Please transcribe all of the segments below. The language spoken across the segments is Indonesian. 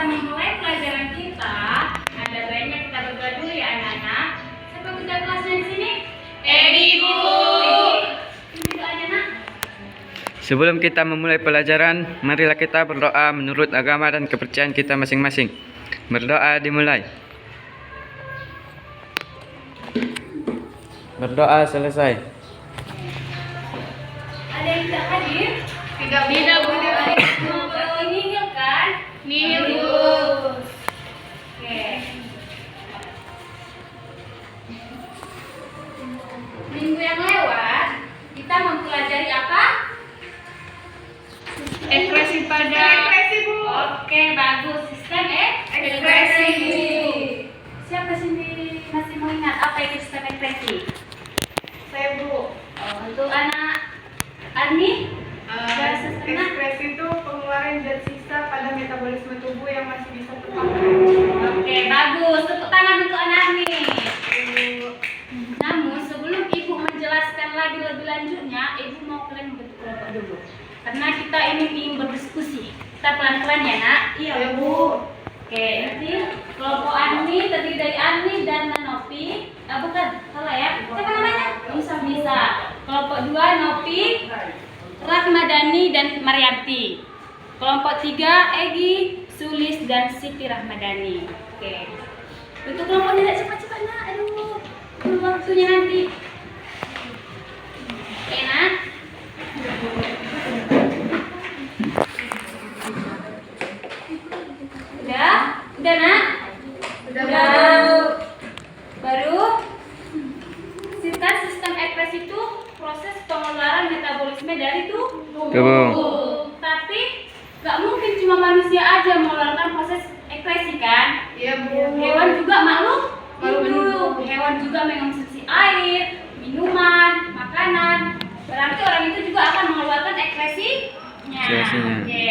memulai pelajaran kita, ada baiknya kita berdoa dulu ya anak-anak. Siapa kita kelasnya di sini? Ibu. Doanya nak. Sebelum kita memulai pelajaran, marilah kita berdoa menurut agama dan kepercayaan kita masing-masing. Berdoa dimulai. Berdoa selesai. Ada yang tidak hadir? Tidak Bu. Nihil kan? Nihil, Bu. Oke. Minggu yang lewat kita mempelajari apa? Ekspresi pada. Ekspresi Bu. Oke, bagus. Sistem Ekspresi. Siapa sini masih mau ingat apa itu sistem ekspresi? Saya Bu. Untuk anak Arni, bahasa setengah. Ekspresi itu pengeluaran zat sisa pada metabolisme tubuh yang masih bisa terpakai. Oke, bagus. Tepuk tangan untuk anak Arni. Namun sebelum Ibu menjelaskan lagi lebih lanjutnya, Ibu mau kalian bentuk kelompok dulu. Karena kita ini ingin berdiskusi. Kita pelan-pelan ya nak. Iya Bu. Oke, nanti kelompok Arni terdiri dari Arni dan Nopi. Bukan, salah ya. Siapa namanya? Bisa. Kelompok 2 Nopi, Rahmadani dan Mariarti. Kelompok 3 Egi, Sulis dan Siti Rahmadani. Oke. Untuk kelompoknya cepat-cepat nak. Aduh, belum waktunya nanti. Oke nak. Udah nak? Baru kan sistem ekspresi itu proses pengeluaran metabolisme dari tubuh. Tapi nggak mungkin cuma manusia aja mengeluarkan proses ekspresi kan? Iya Bu. Hewan juga makhluk hidup. Hewan juga mengonsumsi air, minuman, makanan. Berarti orang itu juga akan mengeluarkan ekspresinya. Oke.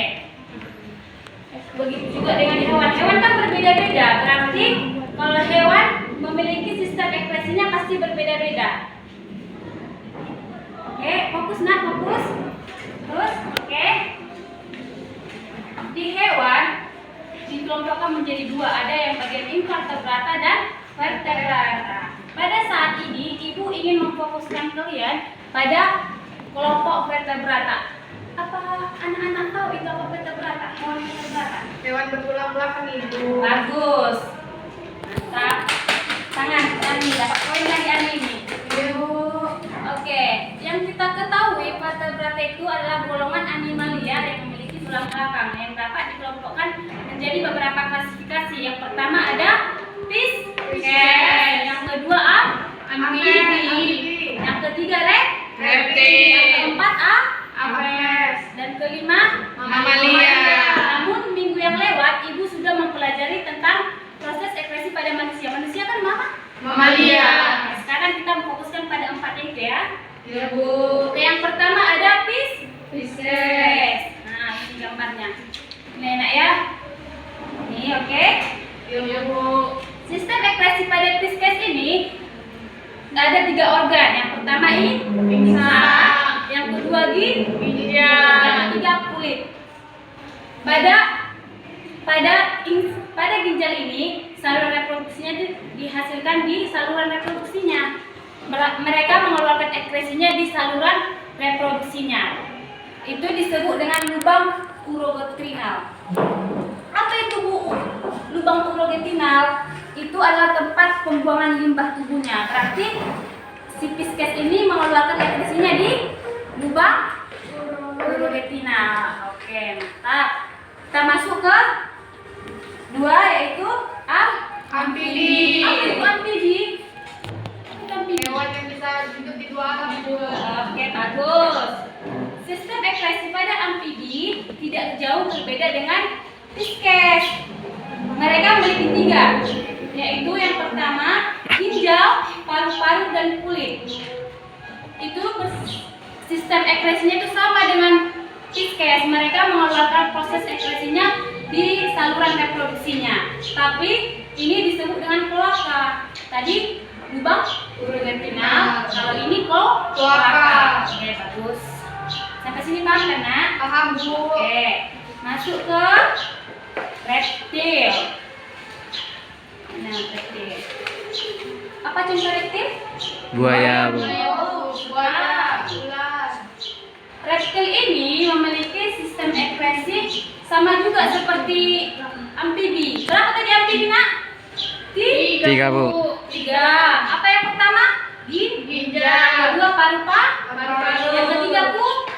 Begitu juga dengan hewan. Hewan kan berbeda-beda. Berarti kalau hewan memiliki sistem ekspresinya pasti berbeda-beda. Oke, fokus nak, fokus. Terus, oke. Di hewan dikelompokkan menjadi dua. Ada yang bagian invertebrata dan vertebrata. Pada saat ini, Ibu ingin memfokuskan kalian pada kelompok vertebrata. Apa anak-anak tahu itu apa vertebrata? Hewan vertebrata. Hewan bertulang belakang Ibu. Bagus. Mantap. Tangan Ani, dapat poin lagi Ani ini. Iya Bu. Oke, yang kita ketahui vertebrata itu adalah golongan animalia yang memiliki tulang belakang yang dapat dikelompokkan menjadi beberapa klasifikasi. Yang pertama ada Pisces, yang kedua Amfibi, yang ketiga Reptil, yang keempat Aves, dan kelima Mamalia. Namun minggu yang lewat Ibu sudah mempelajari tentang proses ekspresi pada manusia. Manusia kan Mamalia. Nah, sekarang kita memfokuskan pada empatnya itu ya. Iya Bu. Oke, yang pertama ada Pisces. Nah, ini gambarnya. Ini enak ya. Ini oke. Iya Bu. Sistem ekspresi pada Pisces ini ada 3 organ. Yang pertama insang, yang kedua ginjal, yang ketiga kulit. Pada ginjal ini saluran reproduksinya dihasilkan di saluran reproduksinya. Mereka mengeluarkan ekspresinya di saluran reproduksinya. Itu disebut dengan lubang urogetrinal. Apa itu Bu? Lubang urogetrinal itu adalah tempat pembuangan limbah tubuhnya. Berarti si Pisces ini mengeluarkan ekspresinya di lubang urogetrinal. Oke, mantap. Kita masuk ke 2 yaitu Amfibi. Apa itu amfibi? Hewan yang bisa hidup di 2 alam Bu. Oke, bagus. Sistem ekspresi pada amfibi tidak jauh berbeda dengan Pisces. Mereka memiliki 3, yaitu yang pertama ginjal, paru-paru, dan kulit. Itu sistem ekspresinya itu sama dengan Pisces. Mereka mengeluarkan proses ekspresinya di saluran reproduksinya. Tapi ini disebut dengan kloaka. Tadi lubang urogetrinal, kalau ini kloaka. Oke, bagus. Sampai sini paham kan nak? Paham Bu. Oke, masuk ke reptil. reptil. Nah, reptil. Apa contoh reptil? Buaya, Bu. Buaya, ular. Reptil ini memiliki sistem ekskresi sama juga seperti amfibi. Berapa tadi amfibi, Nak? Tiga, Bu. 3. Apa yang pertama? Ginjal. Kedua paru-paru. Paru-paru. Yang ketiga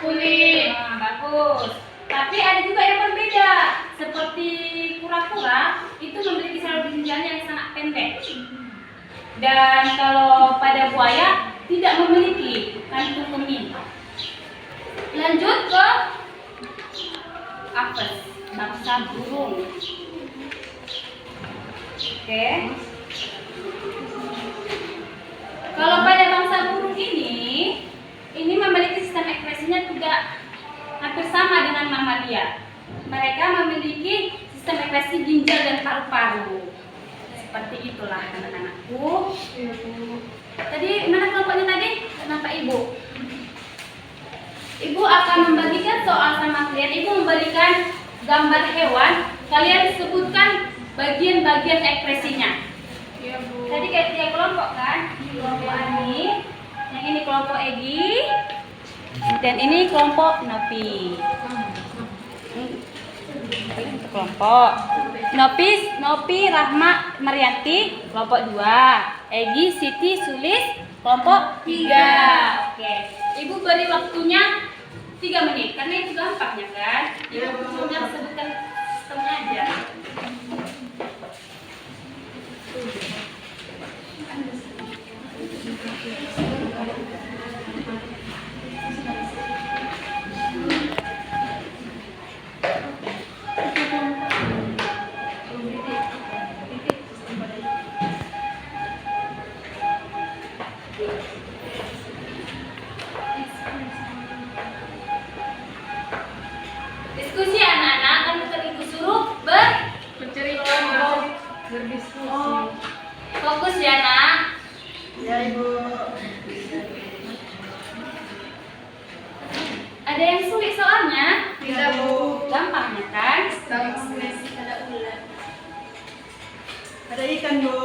Kulit. Nah, bagus. Tapi ada juga yang berbeda. Seperti kura-kura itu memiliki saluran ginjalnya yang sangat pendek. Dan kalau pada buaya tidak memiliki kantung kemih. Lanjut ke apes, bangsa burung. Oke. Kalau pada bangsa burung ini memiliki sistem ekspresinya juga hampir sama dengan mamalia. Mereka memiliki sistem ekspresi ginjal dan paru-paru. Seperti itulah anak-anakku. Tadi mana kelompoknya tadi? Nampak Ibu. Ibu akan membagikan soal sama kalian. Ibu memberikan gambar hewan. Kalian sebutkan bagian-bagian ekspresinya. Iya, Bu. Tadi kayak 3 kelompok kan? Kelompok Ani, yang ini kelompok Egi, dan ini kelompok Nopi. Untuk kelompok Nopi, Rahma, Marianti, kelompok 2. Egi, Siti, Sulis, kelompok 3. Oke. Ibu beri waktunya 3 menit karena itu gampangnya kan? Ibu cuma sebutkan sistemnya aja. Diskusi anak-anak kan bukan ibu suruh Bercerita, berdiskusi. fokus ya nak. Ya, Ibu. Ada yang sulit soalnya. Tidak, Bu. Gampangnya kan? Ekspresi pada ular. Ada ikan, Bu.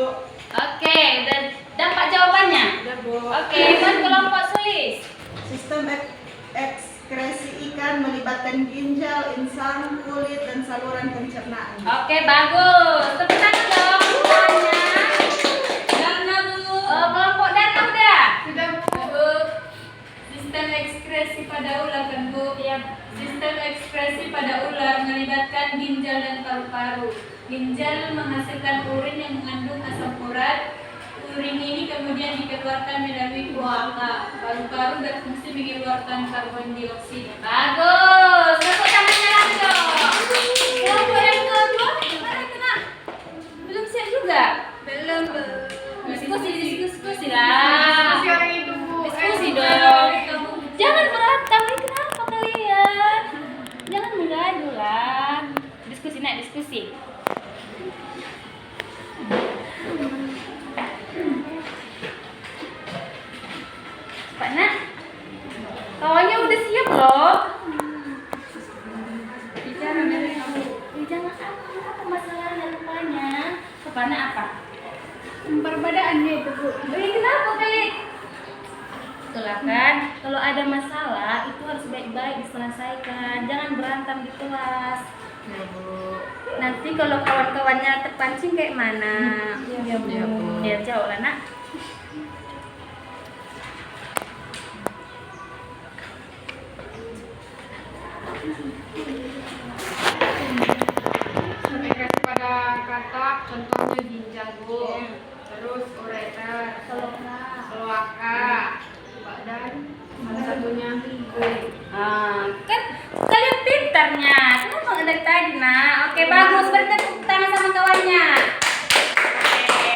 Oke, dan dapat jawabannya. Ada, Bu. Oke, buat kelompok Sulis. Sistem ekskresi ikan melibatkan ginjal, insang, kulit, dan saluran pencernaan. Oke, bagus. Tepuk tangan dong semuanya. Dana Bu. Kelompok Dana udah. Sudah, Bu. Sistem ekskresi pada ular kan Bu? Iya. Sistem ekskresi pada ular melibatkan ginjal dan paru-paru. Ginjal menghasilkan urin yang mengandung asam urat. Urin ini kemudian dikeluarkan melalui kloaka. Paru-paru berfungsi mengeluarkan karbon dioksida. Bagus. Tepuk tangannya lagi dong. Kelompok yang kedua, mana kena? Belum siap juga. Belum Bu. Diskusi lah. Diskusi orang itu, Bu. Diskusi Bu. dong. Jangan berantem, ini kenapa kalian? Jangan menggaduh lah. Diskusi nak diskusi. Pak nak, kawannya udah siap loh. Bicara dari kamu. Jangan apa masalahnya rupanya. Kepana apa? Perbedaannya itu, Bu. Kenapa kali? Itulah kan, kalau ada masalah itu harus baik-baik diselesaikan. Jangan berantem di kelas. Nanti kalau kawan-kawannya terpancing kayak mana? Iya, Bu. Ya jauh lah nak. Ekspresi pada kata, contohnya ginjal, Bu. Terus ureter, kloaka, dan salah satunya kulit. Kan kalian pintarnya. Kenapa nggak dari tadi nak? Oke bagus. Beri tepuk tangan sama kawannya. Oke.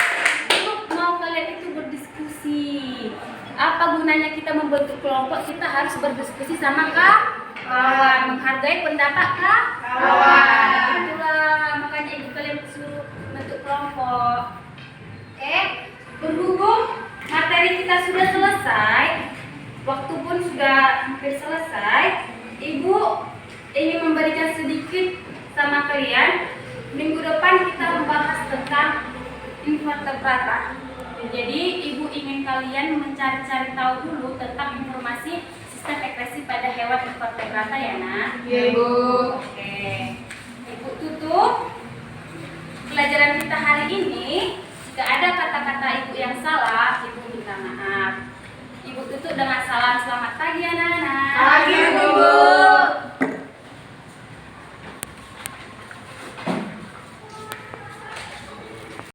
Ibu mau kalian itu berdiskusi. Apa gunanya kita membentuk kelompok? Kita harus berdiskusi sama kawan, menghargai pendapat kawan. Itulah makanya ibu kalian suruh bentuk kelompok. Oke, berhubung materi kita sudah selesai, waktu pun sudah hampir selesai, ibu ingin memberikan sedikit sama kalian Minggu depan kita membahas tentang invertebrata. Jadi ibu ingin kalian mencari-cari tahu dulu tentang informasi sistem ekskresi pada hewan invertebrata ya nak? Iya, Ibu. Oke. Ibu tutup pelajaran kita hari ini. Jika ada kata-kata ibu yang salah, ibu minta maaf. Ibu tutup dengan salam. Selamat